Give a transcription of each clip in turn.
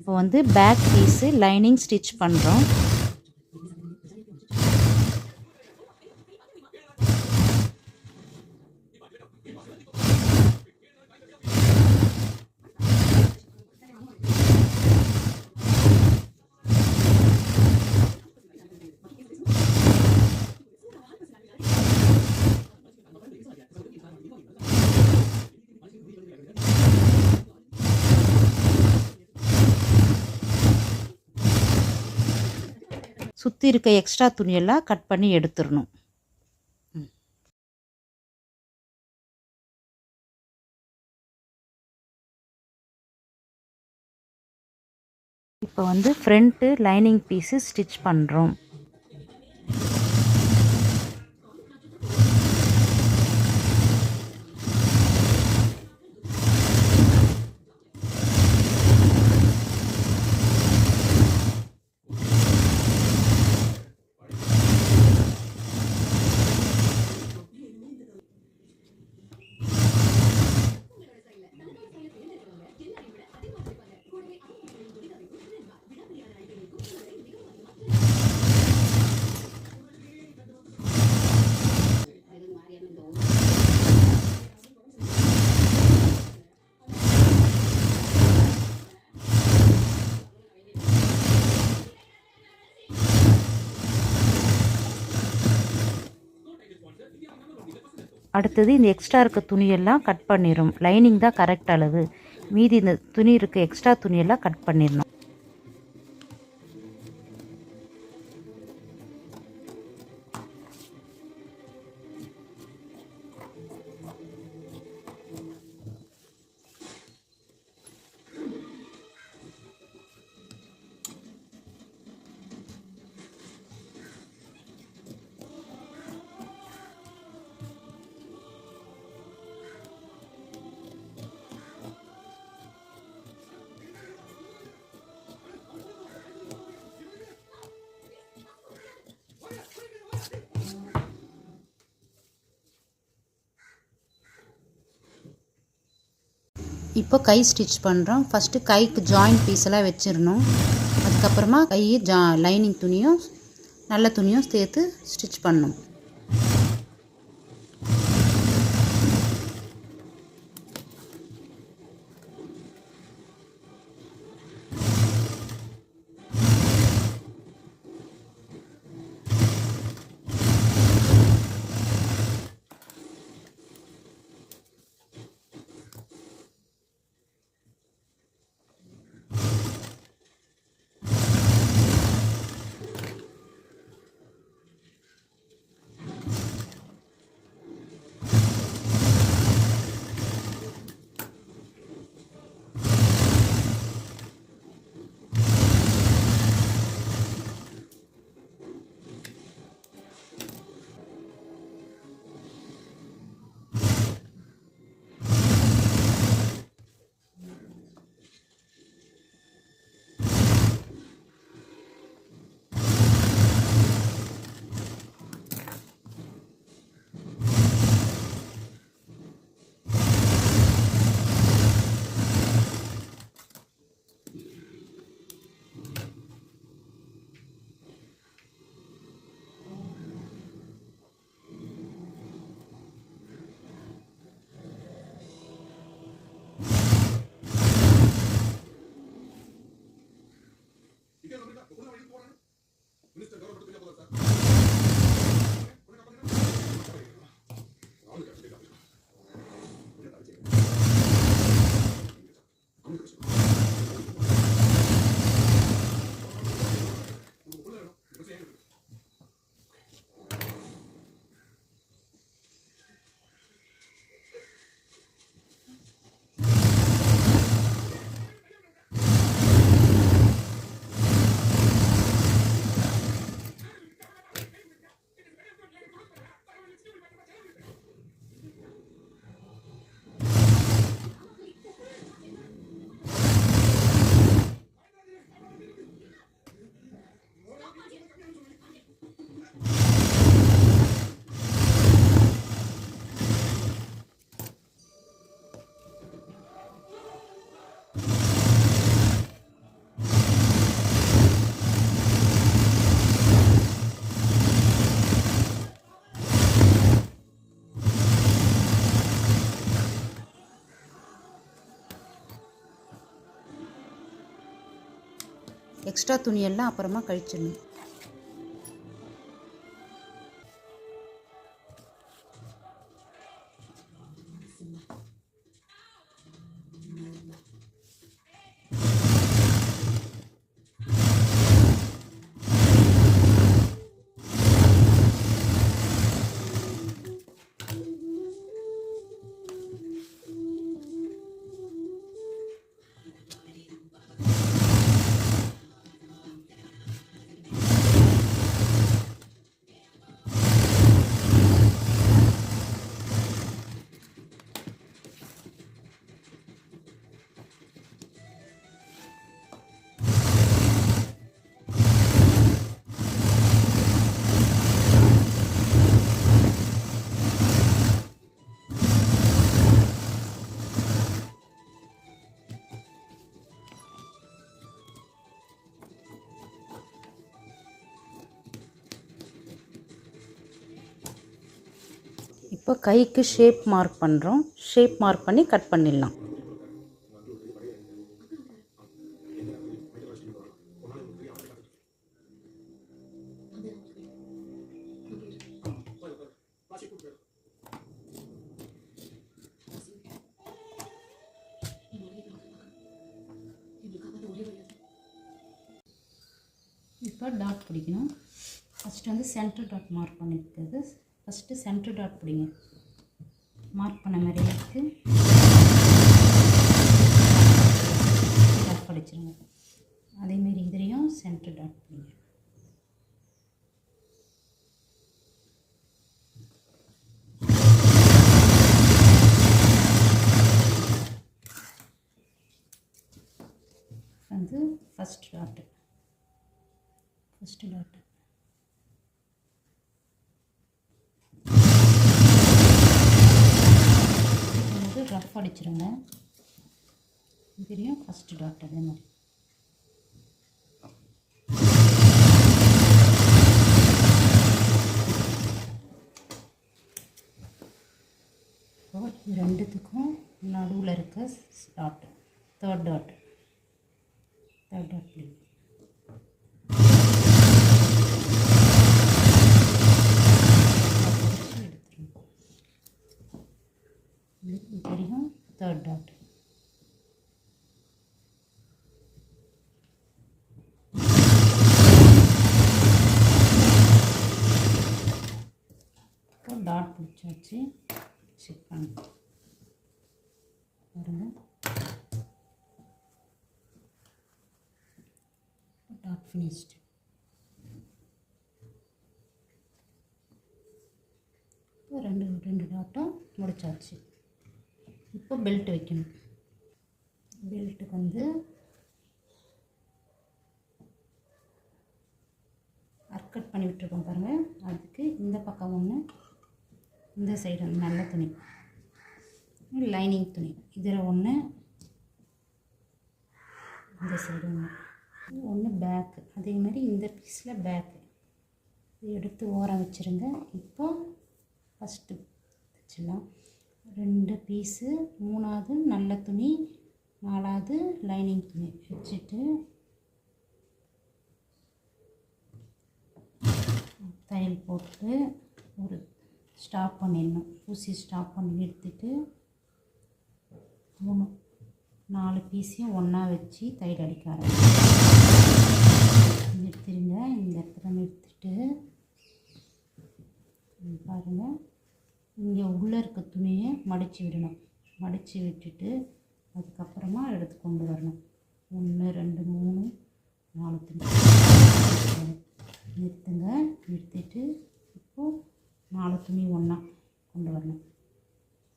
இப்போ வந்து back piece lining stitch பண்ணுறோம். சுற்றி இருக்க எக்ஸ்ட்ரா துணியெல்லாம் கட் பண்ணி எடுத்துடணும். இப்போ வந்து ஃப்ரண்ட்டு லைனிங் பீஸு ஸ்டிச் பண்ணுறோம். அடுத்தது இந்த எக்ஸ்ட்ரா இருக்க துணியெல்லாம் கட் பண்ணிடும். லைனிங் தான் கரெக்ட் அளவு, மீதி இந்த துணி இருக்க எக்ஸ்ட்ரா துணியெல்லாம் கட் பண்ணிடணும். இப்போ கை ஸ்டிச் பண்ணுறோம். ஃபஸ்ட்டு கைக்கு ஜாயிண்ட் பீஸெல்லாம் வச்சிடணும். அதுக்கப்புறமா கையை லைனிங் துணியும் நல்ல துணியும் சேர்த்து ஸ்டிச் பண்ணணும். எக்ஸ்ட்ரா துணியெல்லாம் அப்புறமா கழிச்சிடணும். இப்போ கைக்கு ஷேப் மார்க் பண்ணுறோம். ஷேப் மார்க் பண்ணி கட் பண்ணிடலாம். இப்போ டாட் பிடிக்கணும். ஃபஸ்ட்டு வந்து சென்டர் டாட் மார்க் பண்ணிக்கிறது. ஃபஸ்ட்டு சென்டர் டாட் பிடிங்க. மார்க் பண்ண மாதிரி எடுத்து டாட் படிச்சிருங்க. அதேமாரி இதுலேயும் சென்டர் டாட் பிடிங்க. வந்து ஃபஸ்ட் டாட்டு ரஃப் அடிச்சிருங்க. இதுலேயும் ஃபஸ்ட்டு டாட் அதே மாதிரி. இது ரெண்டுத்துக்கும் நடுவில் இருக்க டாட்டு தேர்ட் டாட் பிடிக்கும். தெரியும் தேர்ட் டாட். இப்போ டாட் பிடிச்சாச்சு. செக் பண்ணி பாருங்க. Dot finished. இப்போ ரெண்டு டாட்டும் முடிச்சாச்சு. இப்போ பெல்ட் வைக்கணும். பெல்ட்டுக்கு வந்து அர்க்கட் பண்ணி விட்டுருக்கோம் பாருங்கள். அதுக்கு இந்த பக்கம் ஒன்று, இந்த சைடு நல்ல துணி, லைனிங் துணி, இதில் ஒன்று, இந்த சைடு ஒன்று பேக்கு. அதே மாதிரி இந்த பீஸில் பேக்கு எடுத்து ஓரம் வச்சுருங்க. இப்போ ஃபஸ்ட்டு வச்சிடலாம். 2 பீஸு, 3வது நல்ல துணி, 4வது லைனிங் துணி வச்சுட்டு தையல் போட்டு ஒரு ஸ்டாப் பண்ணிடணும். ஊசி ஸ்டாப் பண்ணி எடுத்துட்டு 4 பீஸையும் ஒன்றா வச்சு தையல் அடிக்க நிறுத்திடுங்க. இந்த இடத்துல நிறுத்திட்டு பாருங்கள், இங்கே உள்ளே இருக்க துணியை மடித்து விடணும். மடித்து விட்டுட்டு அதுக்கப்புறமா எடுத்து கொண்டு வரணும். 1 2 3 4 துணி நிறுத்துங்க. நிறுத்திட்டு இப்போது 4 துணி ஒன்றா கொண்டு வரணும்.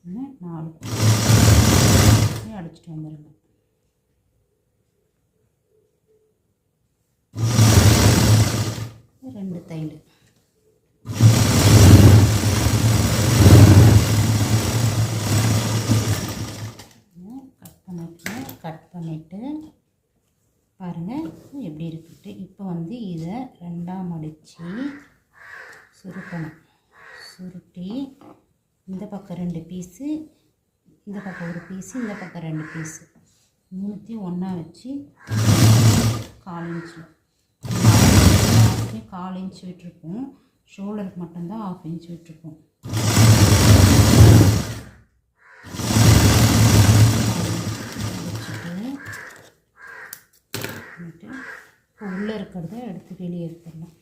4 அடிச்சுட்டு வந்துடுங்க. ரெண்டு தையல் கட் பண்ணிவிட்டு பாருங்கள் எப்படி இருக்குட்டு. இப்போ வந்து இதை 2ஆக மடித்து சுருக்கணும். சுருட்டி இந்த பக்கம் 2 பீஸு, இந்த பக்கம் 1 பீஸு, இந்த பக்கம் 2 பீஸு, 3த்தையும் ஒன்றா வச்சு 1/4 இன்ச்சில் 1/4 இன்ச் விட்டுருப்போம். ஷோல்டருக்கு மட்டும்தான் 1/2 இன்ச் விட்டுருப்போம். வச்சுட்டு இப்போ உள்ளே இருக்கிறத எடுத்து வெளியே எடுத்துடலாம்.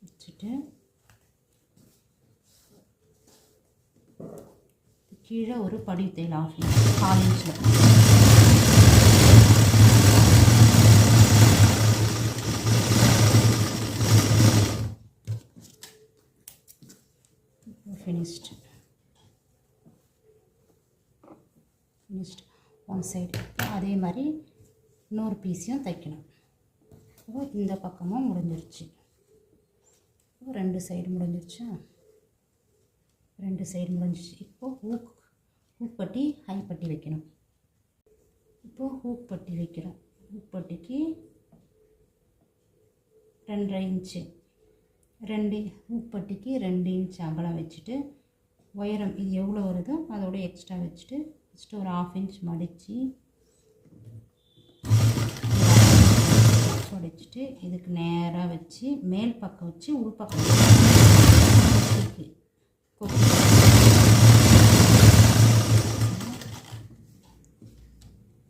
வச்சுட்டு கீழே ஒரு படி தையல் 1/4 இன்ச்சில் ஃபினிஷ்டு ஒன் சைடு. அதே மாதிரி இன்னொரு பீஸையும் தைக்கணும். இப்போ இந்த பக்கமும் முடிஞ்சிருச்சு. 2 சைடு முடிஞ்சிருச்சா? 2 சைடு முடிஞ்சிச்சு. இப்போது ஹூக் பட்டி ஹை பட்டி வைக்கணும். இப்போது ஹூக் பட்டி வைக்கிறோம். ஹூக் பட்டிக்கு 2.5 இன்ச்சு 2 ஹூக் பட்டிக்கு 2 இன்ச் அகலம் வச்சுட்டு உயரம் இது எவ்வளோ வருதோ அதோட எக்ஸ்ட்ரா வச்சுட்டு ஃபஸ்ட்டு ஒரு 1/2 இன்ச் மடிச்சுட்டு இதுக்கு நேராக வச்சு மேல் பக்கம் வச்சு உள் பக்கம்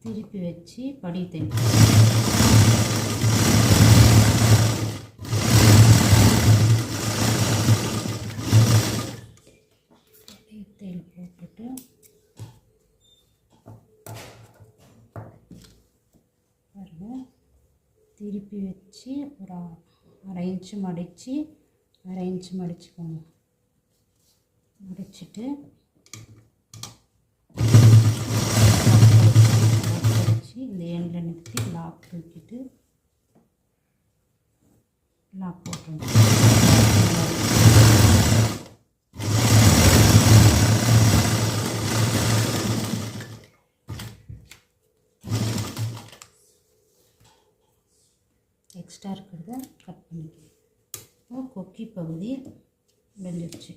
திருப்பி வச்சு படி தையல் போட்டுட்டு பாருங்கள் திருப்பி வச்சு ஒரு 1/2 இன்ச்சு மடிச்சுக்கோங்க. மடிச்சுட்டு இந்த எண்ணில் நிறுத்தி லாக் தூக்கிட்டு லாக் போட்டுருங்க. எக்ஸ்ட்ரா இருக்கிறத கட் பண்ணிக்கலாம். இப்போ கொக்கி பகுதி முடிஞ்சிருச்சு.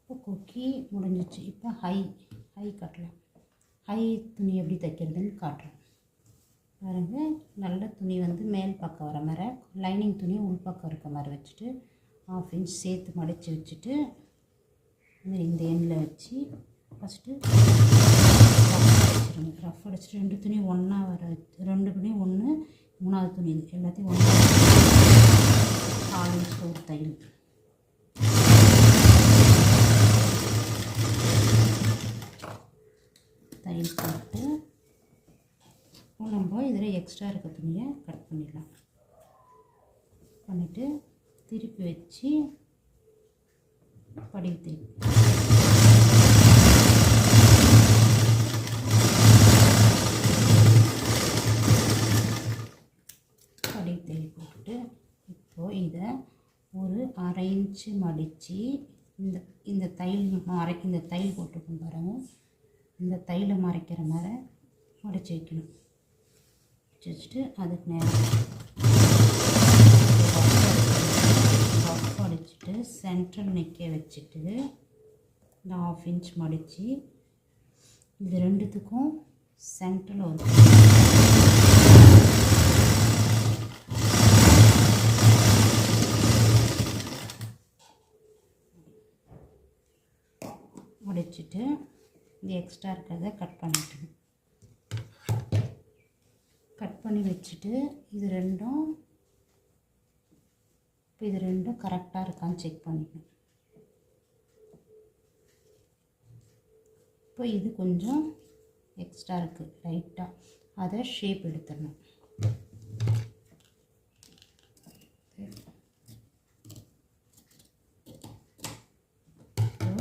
இப்போ கொக்கி முடிஞ்சிச்சு. இப்போ ஹை கட்டலாம். ஹை துணி எப்படி தைக்கிறதுன்னு காட்டுறேன் பாருங்கள். நல்ல துணி வந்து மேல் பக்கம் வர மாதிரி, லைனிங் துணி உள் பக்கம் இருக்க மாதிரி வச்சுட்டு 1/2 இன்ச் சேர்த்து மடித்து வச்சுட்டு இந்த எண்ணில் வச்சு ஃபஸ்ட்டு ரஃப் அடிச்சுட்டு 2 துணி ஒன்றா வர 2 துணி ஒன்று 3வது துணி எல்லாத்தையும் ஒன்றா 4 இன்ச் ஒரு தையல் போட்டு நம்ம இதில் எக்ஸ்ட்ரா இருக்க துணியை கட் பண்ணிடலாம். பண்ணிவிட்டு திருப்பி வச்சு படி தையல் போட்டுட்டு இப்போது இதை ஒரு 1/2 இன்ச்சு மடித்து இந்த தையல் போட்டுக்கணும் பாருங்கள். இந்த தையலை மறைக்கிற மாதிரி மடித்து வைக்கணும். வச்சுட்டு அதுக்கு நேரம் ரஃப் அடிச்சுட்டு சென்ட்ரல் நிற்க வச்சுட்டு இந்த 1/2 இன்ச் மடித்து இது ரெண்டுத்துக்கும் சென்ட்ரல் ஒரு முடிச்சுட்டு இது எக்ஸ்ட்ரா இருக்கிறத கட் பண்ணி வச்சுட்டு இது ரெண்டும் கரெக்டாக இருக்கான்னு செக் பண்ணிக்கணும். இப்போ இது கொஞ்சம் எக்ஸ்ட்ரா இருக்குது லைட்டாக, அதை ஷேப் எடுத்துடணும்.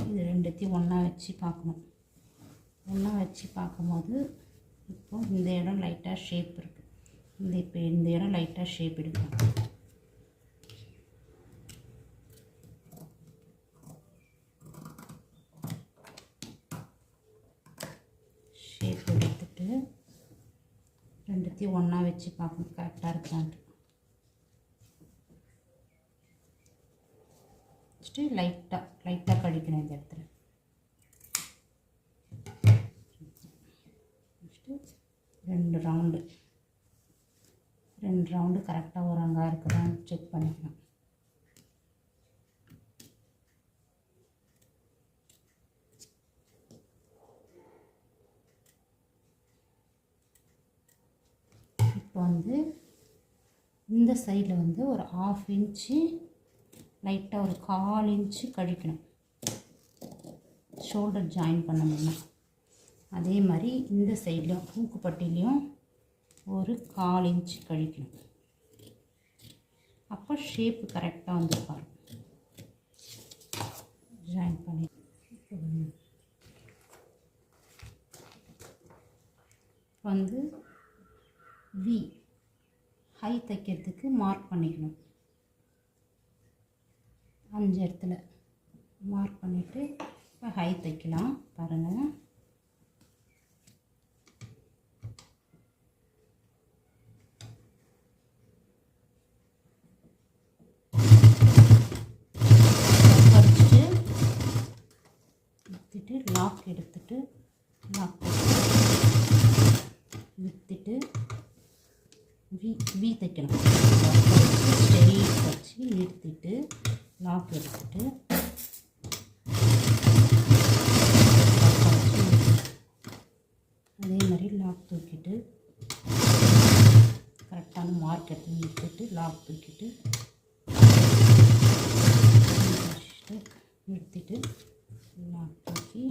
இது ரெண்டுத்தையும் ஒன்றா வச்சு பார்க்கணும். ஒன்றா வச்சு பார்க்கும்போது இப்போ இந்த இடம் லைட்டாக ஷேப் இருக்குது. இந்த இடம் லைட்டாக ஷேப் எடுக்கணும். ஷேப் எடுத்துட்டு ரெண்டுத்தையும் ஒன்றா வச்சு பார்க்கணும் கரெக்டாக இருக்கான்ட்டு. வச்சுட்டு லைட்டாக கழிக்கணும் இந்த இடத்துல. வச்சுட்டு 2 ரவுண்டு கரெக்டாக ஒரு அங்காக இருக்குதான்னு செக் பண்ணிக்கலாம். இப்போ வந்து இந்த சைடில் வந்து ஒரு 1/2 இன்ச்சு லைட்டாக ஒரு 1/4 இன்ச்சு கழிக்கணும் ஷோல்டர் ஜாயின் பண்ணணும்னா. அதே மாதிரி இந்த சைட்லேயும் மூக்குப்பட்டிலையும் ஒரு 1/4 இன்ச்சு கழிக்கணும். அப்போ ஷேப்பு கரெக்டாக வந்து பாருங்க. ஜாயின் பண்ணி வந்து வி ஹை தைக்கிறதுக்கு மார்க் பண்ணிக்கணும். 5 இடத்துல மார்க் பண்ணிவிட்டு இப்போ ஹை தைக்கலாம். பாருங்கள், விற்றுட்டு லாக் எடுத்துட்டு லாக் விற்றுட்டு வி தைக்கணும். ஸ்ட்ரெயிட் வச்சு நிறுத்திட்டு லாக் எடுத்துட்டு அதே மாதிரி லாக் தூக்கிட்டு கரெக்டான மார்க் எடுத்து நிறுத்திட்டு லாக் தூக்கிட்டு நிறுத்திட்டு லாக் தூக்கி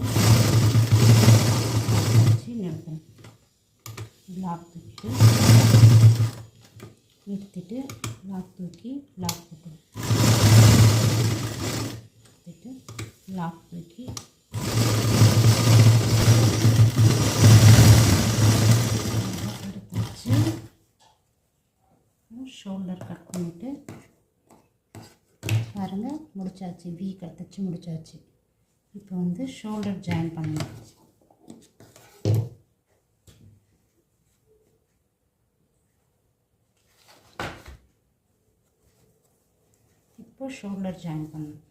வச்சு நிறுத்தணும். லாக் தூக்கிட்டு நிறுத்திட்டு லாக் தூக்கி லாக் போட்டணும். நிறுத்திட்டு லாக் தூக்கி எடுத்து வச்சு ஷோல்டர் கட் பண்ணிவிட்டு பாருங்கள், முடிச்சாச்சு. வி கட் தைச்சி முடிச்சாச்சு. இப்போ வந்து ஷோல்டர் ஜாயின் பண்ணணும். இப்போ ஷோல்டர் ஜாயின் பண்ணணும்.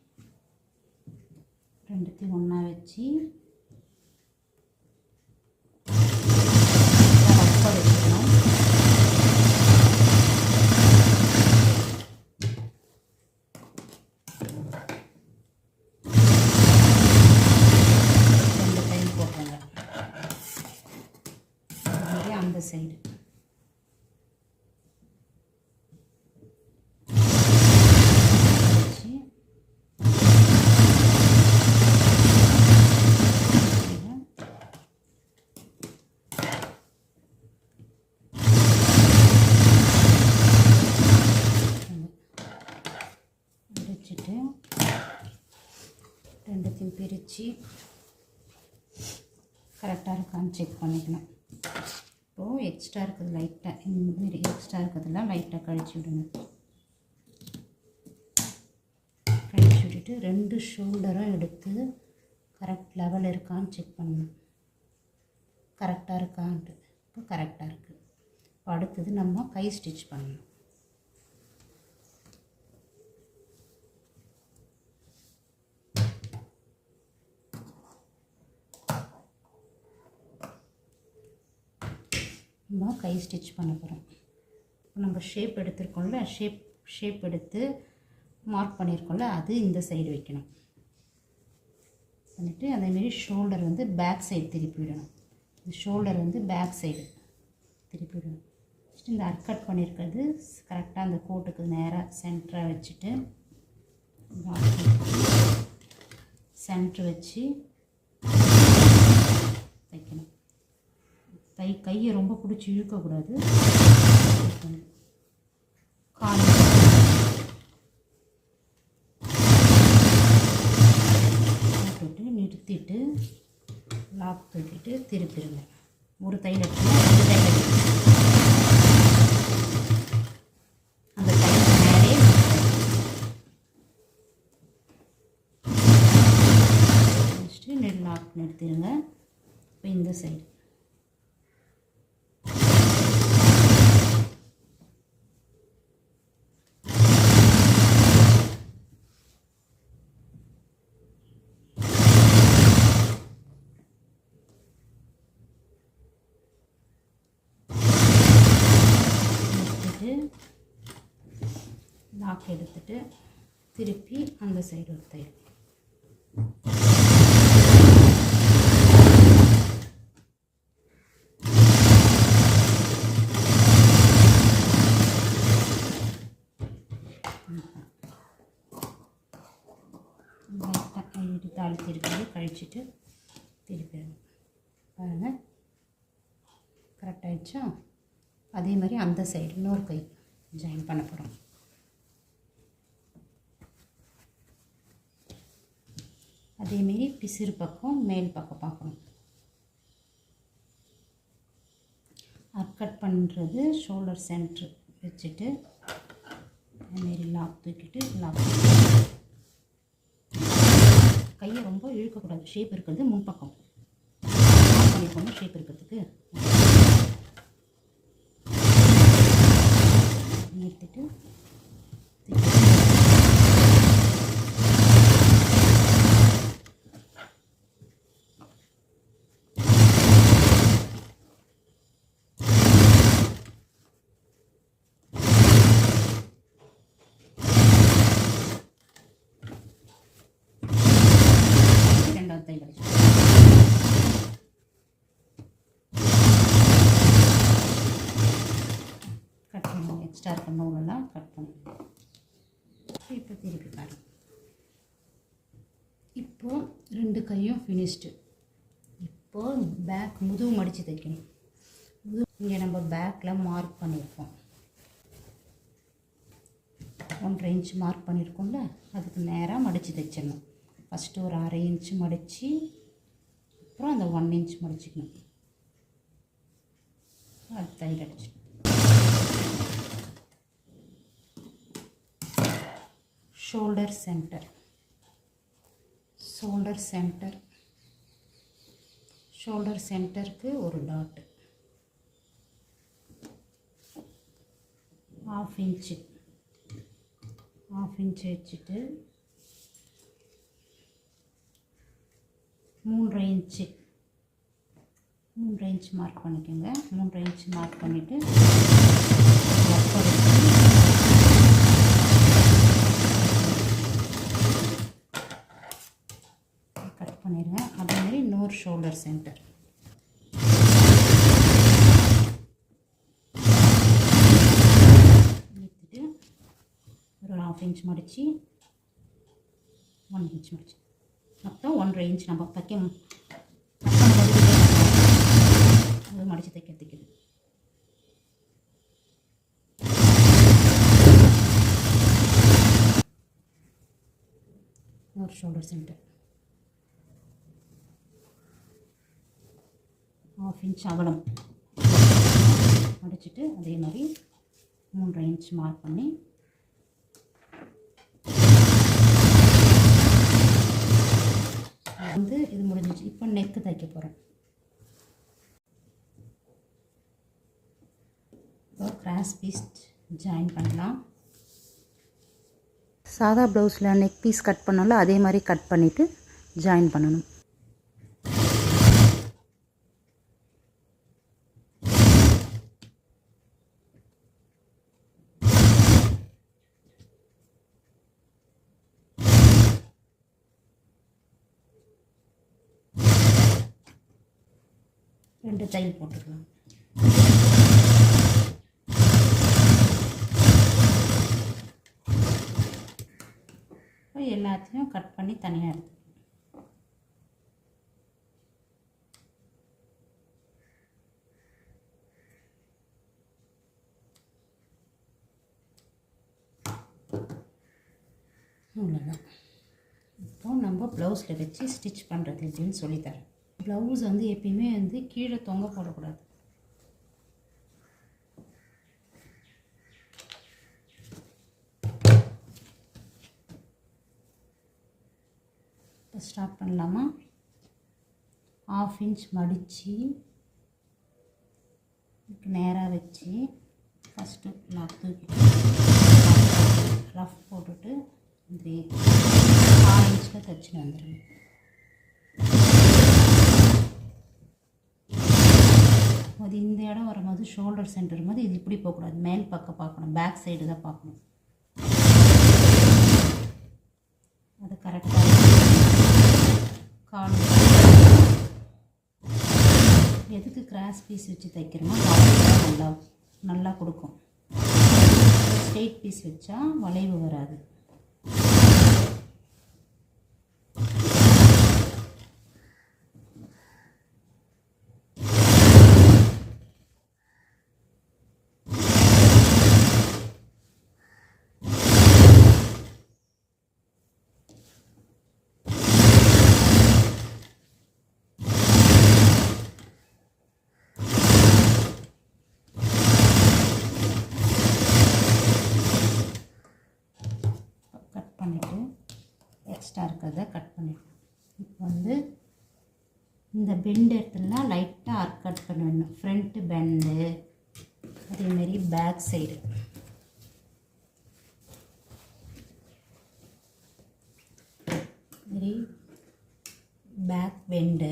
ரெண்டுத்தையும் ஒன்றா வச்சு ரப்பர் வச்சுக்கணும். அந்த சைடு வச்சுட்டு ரெண்டுத்தையும் பிரித்து கரெக்டாக இருக்கான்னு செக் பண்ணிக்கணும். இப்போது எக்ஸ்ட்ரா இருக்குது லைட்டாக, இந்த மாதிரி எக்ஸ்ட்ரா இருக்கிறதுலாம் லைட்டாக கழிச்சு விடுங்க. கழிச்சு விட்டுட்டு 2 ஷோல்டரும் எடுத்து கரெக்ட் லெவல் இருக்கான்னு செக் பண்ணணும். கரெக்டாக இருக்கான்ட்டு இப்போ கரெக்டாக இருக்குது. இப்போ அடுத்தது நம்ம கை ஸ்டிச் பண்ணணும். நம்ம கை ஸ்டிச் பண்ண போகிறோம். இப்போ நம்ம ஷேப் எடுத்துருக்கோம்ல, ஷேப் எடுத்து மார்க் பண்ணியிருக்கோம்ல, அது இந்த சைடு வைக்கணும். பண்ணிவிட்டு அதேமாரி ஷோல்டர் வந்து பேக் சைடு திருப்பி விடணும். இந்த ஷோல்டர் வந்து பேக் சைடு திருப்பி விடணும். ஃபஸ்ட்டு இந்த அர்கட் பண்ணியிருக்கிறது கரெக்டாக அந்த கோட்டுக்கு நேராக சென்டராக வச்சுட்டு சென்ட்ரு வச்சு தைக்கணும். கையை ரொம்ப பிடிச்சி இழுக்கக்கூடாது. கால் போட்டு நிறுத்திட்டு லாக் தூக்கிட்டு திருப்பிடுங்க. ஒரு தையல் எடுத்துனா 2 தையல் எடுத்து அந்த தையல் மேலே வச்சுட்டு லாக் நிறுத்திடுங்க. இப்போ இந்த சைடு லாக் எடுத்துட்டு திருப்பி அந்த சைடு ஒரு தையல். தாளித்து இருக்கிறது கழிச்சிட்டு திருப்பி பாருங்கள், கரெக்ட் ஆகிடுச்சா? அதே மாதிரி அந்த சைடு இன்னொரு கை ஜாயின் பண்ண போகிறோம். அதேமாரி பிசிறு பக்கம் மேல் பக்கம் பார்க்கணும். கட் பண்ணுறது ஷோல்டர் சென்ட்ரு வச்சுட்டு அதுமாரி லாக் தூக்கிட்டு லாக். கையை ரொம்ப இழுக்கக்கூடாது, ஷேப் இருக்கிறது முன்பக்கம் பண்ணிக்கணும். ஷேப் இருக்கிறதுக்கு நிறுத்திட்டு ரெண்டாவது தையல் அடிச்சு கட் பண்ணுவோம். எக்ஸ்ட்ரா இருக்க நூலெல்லாம் கட் பண்ணுவோம். இப்போ திருப்பி பாருங்கள். இப்போது ரெண்டு கையும் ஃபினிஷ்டு. இப்போது பேக் முதுகு மடித்து தைக்கணும். இங்கே நம்ம பேக்கில் மார்க் பண்ணியிருக்கோம், 1.5 இன்ச் மார்க் பண்ணியிருக்கோம்ல, அதுக்கு நேராக மடித்து தைச்சிடணும். ஃபஸ்ட்டு ஒரு 1/2 இன்ச்சு மடித்து அப்புறம் அந்த 1 இன்ச் மடிச்சிக்கணும். அது தையல் அடிச்சிடணும். Shoulder centre, shoulder centre, shoulder சென்டருக்கு ஒரு டாட்டு, 1/2 இன்ச்சு வச்சுட்டு 3.5 இன்ச்சு மார்க் பண்ணிக்கோங்க. 3.5 இன்ச்சு மார்க் பண்ணிவிட்டு கட் பண்ணிடுங்க. அதேமாதிரி இன்னொரு ஷோல்டர் சென்டர் எடுத்துட்டு ஒரு 1/2 இன்ச் மடித்து 1 இன்ச் மடிச்சு மொத்தம் 1.5 இன்ச் நம்ம தைக்க அது மடித்து தைக்கிறதுக்கு. ஒரு ஷோல்டர் சென்டர் 1/2 இன்ச் அகலம் மடிச்சுட்டு அதே மாதிரி 3.5 இன்ச் மார்க் பண்ணி வந்து இது முடிஞ்சிச்சு. இப்போ நெக்கு தைக்க போகிறேன். இப்போ கிராஸ் பீஸ் ஜாயின் பண்ணலாம். சாதா ப்ளவுஸில் நெக் பீஸ் கட் பண்ணாலும் அதே மாதிரி கட் பண்ணிவிட்டு ஜாயின் பண்ணணும். ரெண்டு தையல் போட்டுக்கலாம். எல்லாத்தையும் கட் பண்ணி தனியாக எடுத்து அவ்வளோதான். இப்போ நம்ம ப்ளவுஸில் வச்சு ஸ்டிச் பண்ணுறது எப்படின்னு சொல்லித்தரேன். ப்ளவுஸ் வந்து எப்பயுமே வந்து கீழே தொங்க போடக்கூடாது. இப்போ ஸ்டார்ட் பண்ணலாமா? 1/2 இன்ச் மடித்து நேராக வச்சு ஃபஸ்ட்டு லாக் தூக்கிட்டு ரஃப் போட்டுட்டு இப்படி 6 இன்ச்சில் தைச்சிட்டு வந்துடுங்க. அது இந்த இடம் வரும்போது ஷோல்டர் சென்டர் மாதிரி இது இப்படி போகக்கூடாது, மேல் பக்கம் பார்க்கணும், பேக் சைடு தான் பார்க்கணும். கரெக்டாக கால் எதுக்கு கிராஸ் பீஸ் வச்சு தைக்கிறோமோ வளைவு நல்லா நல்லா கொடுக்கும். ஸ்ட்ரெயிட் பீஸ் வச்சா வளைவு வராது. பண்ணிவிட்டு எக்ஸ்ட்ரா இருக்கிறத கட் பண்ணிவிடணும். இப்போ வந்து இந்த பெண்டு இடத்துலலாம் லைட்டாக ஆர்க் கட் பண்ணிடணும். ஃப்ரண்ட்டு பெண்டு, அதேமாரி பேக் சைடு. மாரி பேக் பெண்டு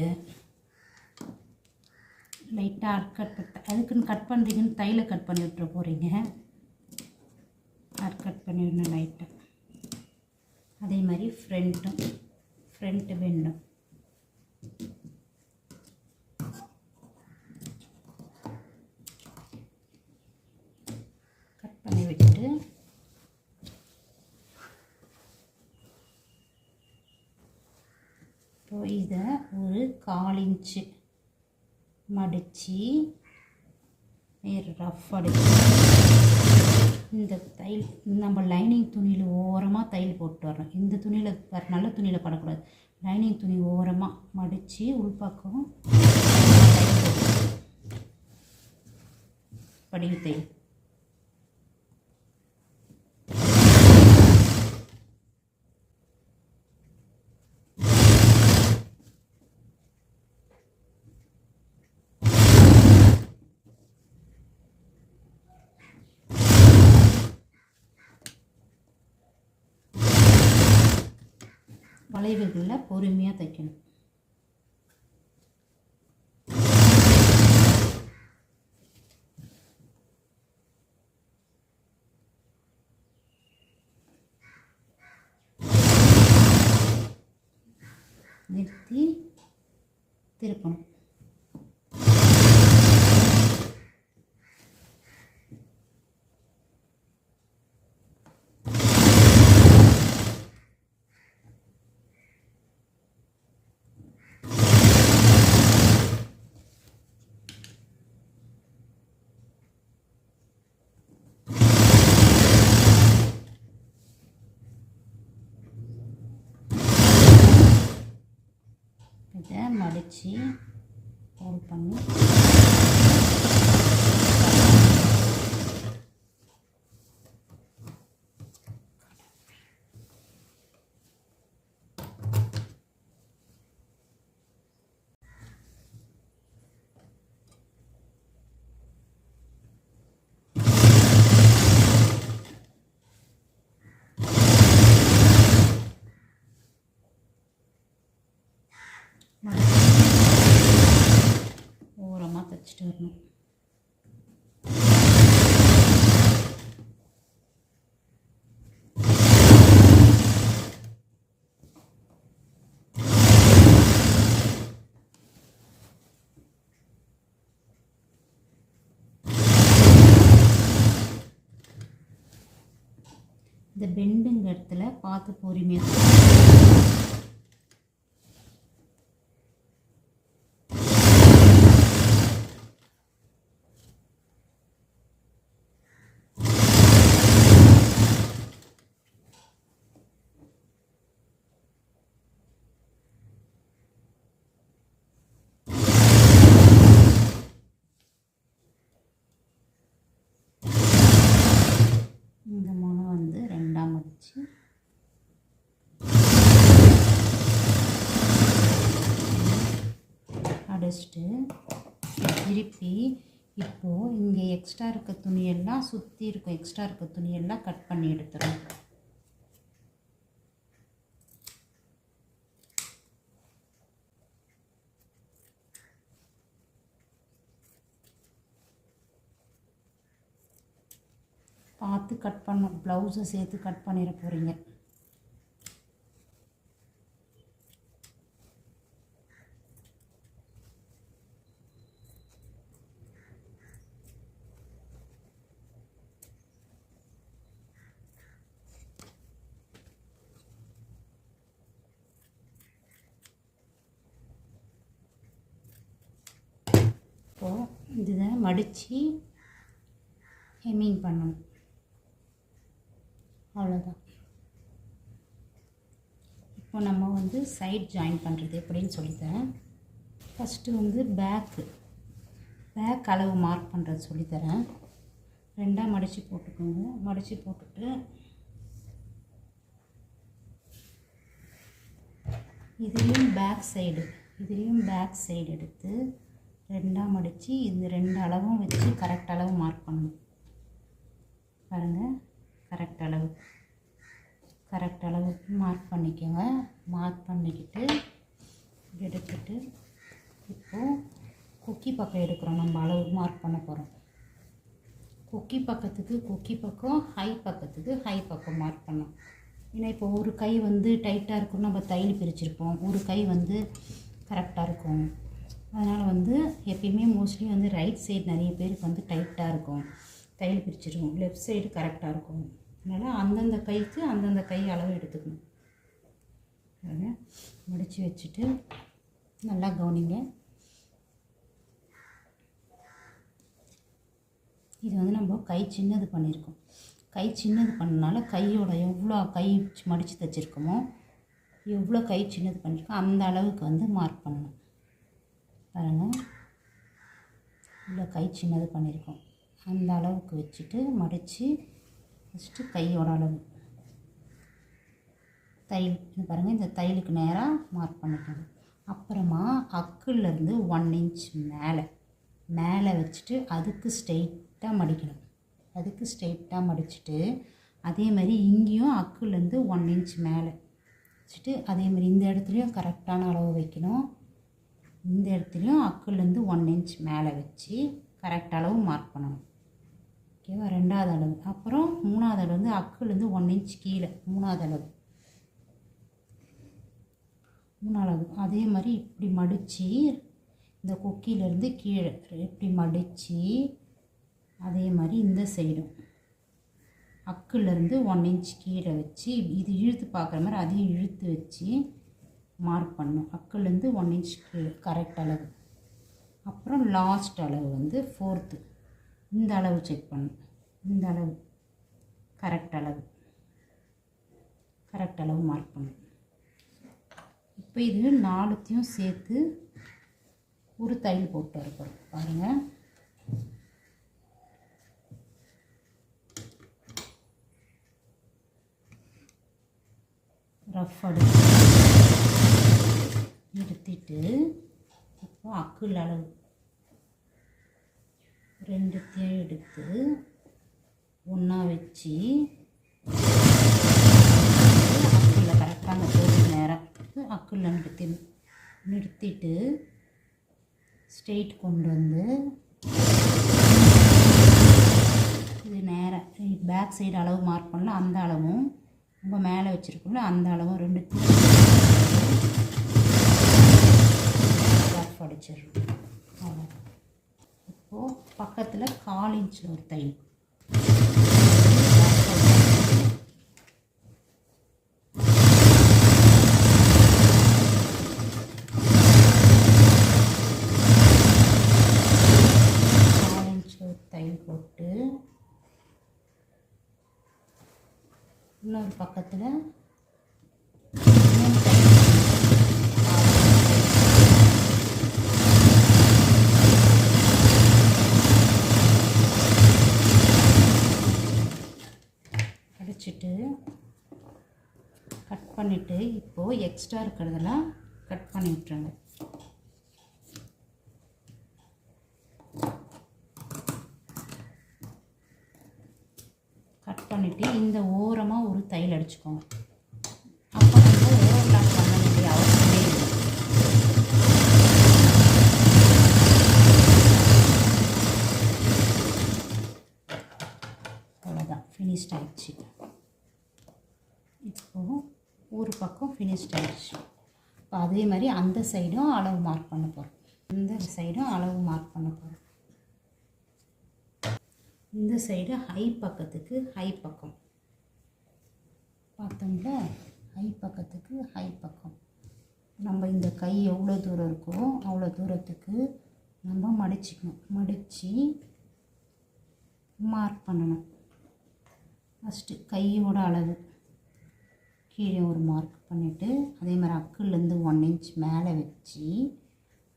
லைட்டாக ஆர்க் கட் பண்ண அதுக்குன்னு கட் பண்ணுறீங்கன்னு தையலை கட் பண்ணி விட்டுற போகிறீங்க. ஆர்க் கட் பண்ணிடணும் லைட்டாக. அதே மாதிரி ஃப்ரண்ட்டு பெண்டும் கட் பண்ணி விட்டுட்டு இப்போ இதை ஒரு 1/4 இன்ச்சு மடித்து ரஃப் அடிச்சு இந்த தையல் நம்ம லைனிங் துணியில் ஓரமாக தையல் போட்டு வரணும். இந்த துணியில் நல்ல துணியில் படக்கூடாது. லைனிங் துணி ஓரமாக மடித்து உள்பக்கம் படிவு தையல். வளைவுகளில் பொறுமையாக தைக்கணும். நிறுத்தி திருப்பணும். இதை மடித்து ஃபோல்ட் பண்ணி ஓரமாக தைச்சிட்டு வரணும். இந்த பெண்டுங்க இடத்துல பார்த்து பொறுமையாக இந்த முனை வந்து 2ஆக மடித்து அடிச்சுட்டு திருப்பி இப்போது இங்கே எக்ஸ்ட்ரா இருக்க துணியெல்லாம் சுற்றி இருக்கும். எக்ஸ்ட்ரா இருக்க துணியெல்லாம் கட் பண்ணி எடுத்துரும். பார்த்து கட் பண்ண ப்ளவுஸை சேர்த்து கட் பண்ணிட போகிறீங்க. மடித்து ஹெம்மிங் பண்ணணும். அவ்வளோதான். இப்போ நம்ம வந்து சைட் ஜாயின் பண்ணுறது எப்படின்னு சொல்லித்தரேன். ஃபஸ்ட்டு வந்து பேக் அளவு மார்க் பண்ணுறது சொல்லித்தரேன். 2ஆக மடித்து போட்டுக்கோங்க. மடித்து போட்டுட்டு இதுலேயும் பேக் சைடு எடுத்து 2ஆக மடித்து இந்த 2 அளவும் வச்சு கரெக்ட் அளவு மார்க் பண்ணணும். பாருங்கள், கரெக்ட் அளவு மார்க் பண்ணிக்கோங்க. மார்க் பண்ணிக்கிட்டு எடுத்துட்டு இப்போது கொக்கி பக்கம் எடுக்கிறோம். நம்ம அளவு மார்க் பண்ண போகிறோம். கொக்கி பக்கம், ஹை பக்கம் மார்க் பண்ணோம். ஏன்னா இப்போ ஒரு கை வந்து டைட்டாக இருக்கும், நம்ம தையல் பிரிச்சிருப்போம். ஒரு கை வந்து கரெக்டாக இருக்கும். அதனால் வந்து எப்பயுமே மோஸ்ட்லி வந்து ரைட் சைடு நிறைய பேருக்கு வந்து டைட்டாக இருக்கும், தையல் பிரிச்சிருக்கும். லெஃப்ட் சைடு கரெக்டாக இருக்கும். அதனால் அந்தந்த கைக்கு அந்தந்த கை அளவு எடுத்துக்கணும். அதை முடித்து வச்சுட்டு நல்லா கவனிங்க. இது வந்து நம்ம கை சின்னது பண்ணியிருக்கோம். கை சின்னது பண்ணனால கையோட எவ்வளோ கை மடித்து தைச்சிருக்கோமோ, எவ்வளோ கை சின்னது பண்ணியிருக்கோம் அந்த அளவுக்கு வந்து மார்க் பண்ணணும். பாருங்கள், இவ்வளோ கை சின்னது பண்ணியிருக்கோம் அந்த அளவுக்கு வச்சுட்டு மடித்து ஃபஸ்ட்டு கையோட அளவு தையல் பாருங்கள், இந்த தையலுக்கு நேராக மார்க் பண்ணிக்கணும். அப்புறமா அக்குலேருந்து 1 இன்ச் மேலே வச்சுட்டு அதுக்கு ஸ்ட்ரெயிட்டாக மடிக்கணும். மடிச்சுட்டு அதே மாதிரி இங்கேயும் அக்குலேருந்து 1 இன்ச் மேலே வச்சுட்டு அதே மாதிரி இந்த இடத்துலையும் கரெக்டான அளவு வைக்கணும். இந்த இடத்துலையும் அக்குலேருந்து 1 இன்ச் மேலே வச்சு கரெக்ட் அளவு மார்க் பண்ணணும். ஓகேவா? 2ஆவது அளவு. அப்புறம் 3ஆவது அளவு வந்து அக்குலேருந்து 1 இன்ச் கீழே 3ஆவது அளவு. அதே மாதிரி இப்படி மடித்து இந்த கொக்கியிலேருந்து கீழே இப்படி மடித்து அதே மாதிரி இந்த சைடும் அக்குலேருந்து 1 இன்ச் கீழே வச்சு இது இழுத்து பார்க்குற மாதிரி அதையும் இழுத்து வச்சு மார்க் பண்ணணும். அக்குலேருந்து 1 இன்ச் கீழே கரெக்ட் அளவு. அப்புறம் லாஸ்ட் அளவு வந்து 4th இந்த அளவு செக் பண்ணணும். இந்த அளவு கரெக்ட் அளவு மார்க் பண்ணணும். இப்போ இது 4த்தையும் சேர்த்து ஒரு தையல் போட்டு வரப்போம். பாருங்கள், ரஃப் நிறுத்திட்டு இப்போ அக்குள் அளவு 2த்தையும் எடுத்து ஒன்றா வச்சு அக்குள்ள கரெக்டாக அந்த கோடு நேரம் அக்குள்ள நிறுத்திட்டு ஸ்ட்ரெயிட் கொண்டு வந்து இது நேராக பேக் சைடு அளவு மார்க் பண்ணல, அந்த அளவும் நம்ம மேலே வச்சுருக்கோம்ல அந்த அளவும் 2த்தையும் ரஃப் அடிச்சிடணும். அவ்வளோ. இப்போது பக்கத்தில் 1/4 இன்ச்சில் ஒரு தையல் போட்டு இன்னொரு பக்கத்தில் அடிச்சுட்டு கட் பண்ணிவிட்டு இப்போது எக்ஸ்ட்ரா இருக்கிறதெல்லாம் கட் பண்ணி விட்டுருங்க. கட் பண்ணிவிட்டு இந்த ஓரமாக ஒரு தையல் அடிச்சுக்கோங்க. அப்போ வந்து ஓவர்லாப் பண்ண வேண்டிய அவசியமே இல்லை. அவ்வளோதான், ஃபினிஷ்ட் ஆகிடுச்சு. இப்போது ஒரு பக்கம் ஃபினிஷ்ட் ஆகிடுச்சு. இப்போ அதே மாதிரி அந்த சைடும் அளவு மார்க் பண்ண போகிறோம். இந்த சைடும் அளவு மார்க் பண்ண போகிறோம். இந்த சைடு ஹை பக்கத்துக்கு ஹை பக்கம் பார்த்தோம்ல, ஹை பக்கத்துக்கு ஹை பக்கம் நம்ம இந்த கை எவ்வளோ தூரம் இருக்கோ அவ்வளோ தூரத்துக்கு நம்ம மடிச்சுக்கணும். மடித்து மார்க் பண்ணணும். ஃபஸ்ட்டு கையோட அளவு கீழே ஒரு மார்க் பண்ணிவிட்டு, அதே மாதிரி அக்குலேருந்து 1 இன்ச் மேலே வச்சு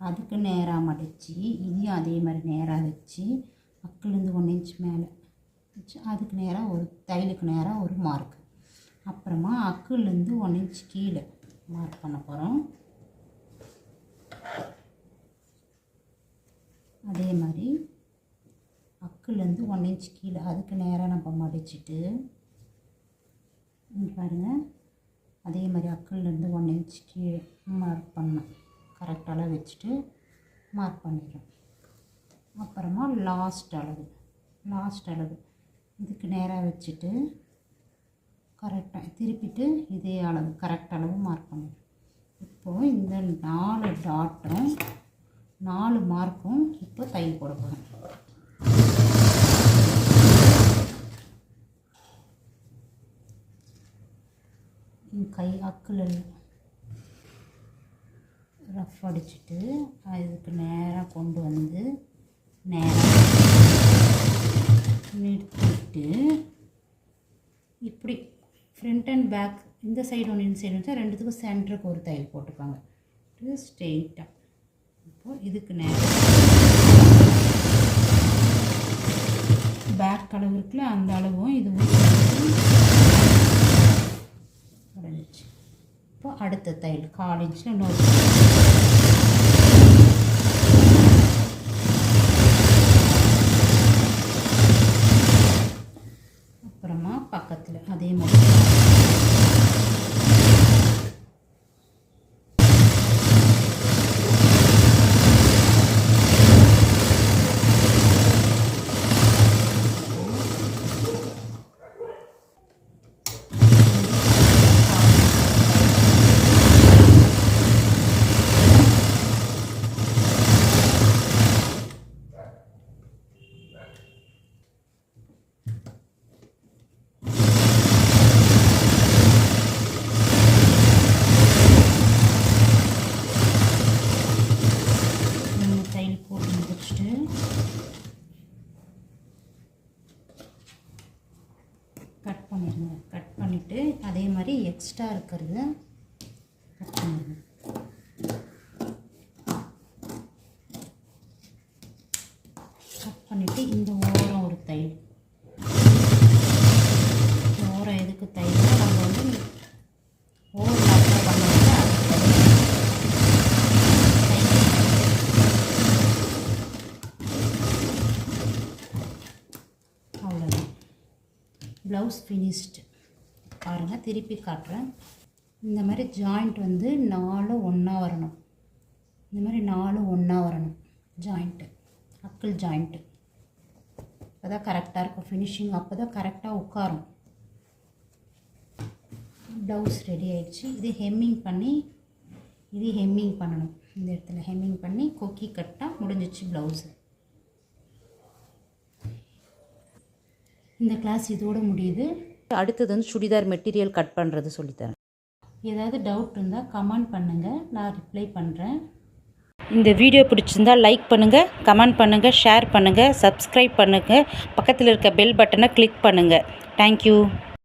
அதுக்கு நேராக மடித்து, இதையும் அதே மாதிரி நேராக வச்சு அக்குலேருந்து 1 இன்ச் மேலே வச்சு அதுக்கு நேராக ஒரு தையலுக்கு நேராக ஒரு மார்க். அப்புறமா அக்குலேருந்து 1 இன்ச் கீழே மார்க் பண்ண போகிறோம். அதே மாதிரி அக்குலேருந்து 1 இன்ச் கீழே அதுக்கு நேராக நம்ம மடிச்சுட்டு பாருங்கள், அதே மாதிரி அக்குலேருந்து 1 இன்ச் கீழே மார்க் பண்ணோம். கரெக்டாக வச்சுட்டு மார்க் பண்ணிடுறோம். அப்புறமா லாஸ்ட் அளவு இதுக்கு நேராக வச்சுட்டு கரெக்டாக திருப்பிட்டு இதே அளவு கரெக்ட் அளவு மார்க் பண்ணிடுறோம். இப்போது இந்த 4 டாட்டும் 4 மார்க்கும் இப்போ தையல் போட போகிறோம். கை அக்கில் ரஃப் அடிச்சுட்டு அதுக்கு நேராக கொண்டு வந்து நேராக நிறுத்திட்டு இப்படி ஃப்ரண்ட் அண்ட் பேக் இந்த சைடு ஒன்று இந்த சைடு வச்சா ரெண்டுத்துக்கும் சென்டருக்கு ஒரு தையல் போட்டுப்பாங்க. இது ஸ்ட்ரெயிட்டாக. இப்போது இதுக்கு நேராக பேக் அளவு இருக்குல்ல அந்த அளவும் இதுவும் உடஞ்சிச்சு. இப்போ அடுத்த தையல் 1/4 இன்ச்சில் இன்னொரு அப்புறமா பக்கத்தில் அதே மாதிரி கட் பண்ணிடுங்க. கட் பண்ணிவிட்டு அதே மாதிரி எக்ஸ்ட்ரா இருக்கிறது கட் பண்ணிடுங்க. கட் பண்ணிவிட்டு இந்த ஓரம் ஒரு தையல். ஓரம் எதுக்கு தையல் நம்ம வந்து ஓரம் பண்ணுறது அவ்வளோதான். Blouse finished. பாருங்கள், திருப்பி காட்டுறேன். இந்த மாதிரி ஜாயிண்ட் வந்து 4 ஒன்றா வரணும். இந்த மாதிரி 4 ஒன்றா வரணும் ஜாயிண்ட்டு, அக்கிள் ஜாயிண்ட்டு. அப்போ தான் கரெக்டாக இருக்கும் ஃபினிஷிங். அப்போ தான் கரெக்டாக உட்காரும். ப்ளவுஸ் ரெடி ஆகிடுச்சு. இது ஹெம்மிங் பண்ணி இது ஹெம்மிங் பண்ணணும். இந்த இடத்துல ஹெம்மிங் பண்ணி கொக்கி கட்டாக முடிஞ்சிச்சு ப்ளவுஸு. இந்த கிளாஸ் இதோடு முடியுது. அடுத்தது வந்து சுடிதார் மெட்டீரியல் கட் பண்ணுறது சொல்லித்தரேன். ஏதாவது டவுட் இருந்தால் கமெண்ட் பண்ணுங்கள், நான் ரிப்ளை பண்ணுறேன். இந்த வீடியோ பிடிச்சிருந்தால் லைக் பண்ணுங்கள், கமெண்ட் பண்ணுங்கள், ஷேர் பண்ணுங்கள், சப்ஸ்கிரைப் பண்ணுங்கள், பக்கத்தில் இருக்க பெல் பட்டனை கிளிக் பண்ணுங்கள். தேங்க்யூ.